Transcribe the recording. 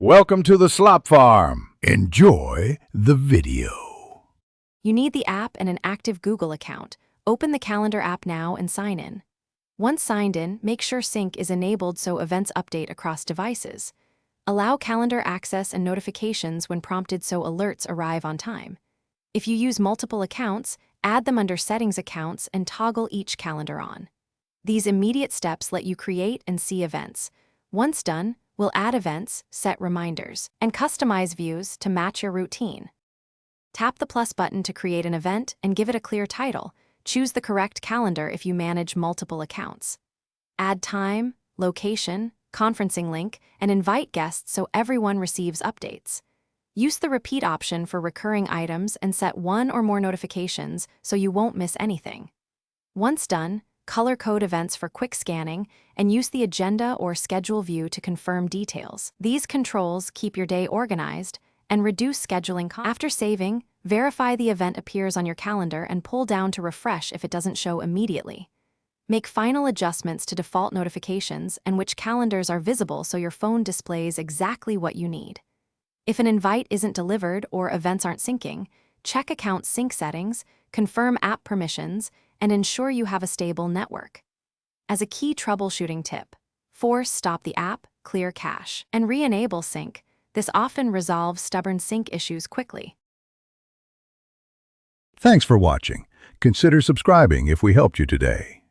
Welcome to the Slop Farm. Enjoy the video. You need the app and an active Google account. Open the Calendar app now and sign in. Once signed in, make sure sync is enabled so events update across devices. Allow calendar access and notifications when prompted so alerts arrive on time. If you use multiple accounts, add them under Settings accounts and toggle each calendar on. These immediate steps let you create and see events. Once done, we'll add events, set reminders, and customize views to match your routine. Tap the plus button to create an event and give it a clear title. Choose the correct calendar if you manage multiple accounts. Add time, location, conferencing link, and invite guests so everyone receives updates. Use the repeat option for recurring items and set one or more notifications so you won't miss anything. Once done, color code events for quick scanning, and use the agenda or schedule view to confirm details. These controls keep your day organized and reduce scheduling costs. After saving, verify the event appears on your calendar and pull down to refresh if it doesn't show immediately. Make final adjustments to default notifications and which calendars are visible so your phone displays exactly what you need. If an invite isn't delivered or events aren't syncing, check account sync settings, confirm app permissions, and ensure you have a stable network. As a key troubleshooting tip, force stop the app, clear cache, and re-enable sync. This often resolves stubborn sync issues quickly. Thanks for watching. Consider subscribing if we helped you today.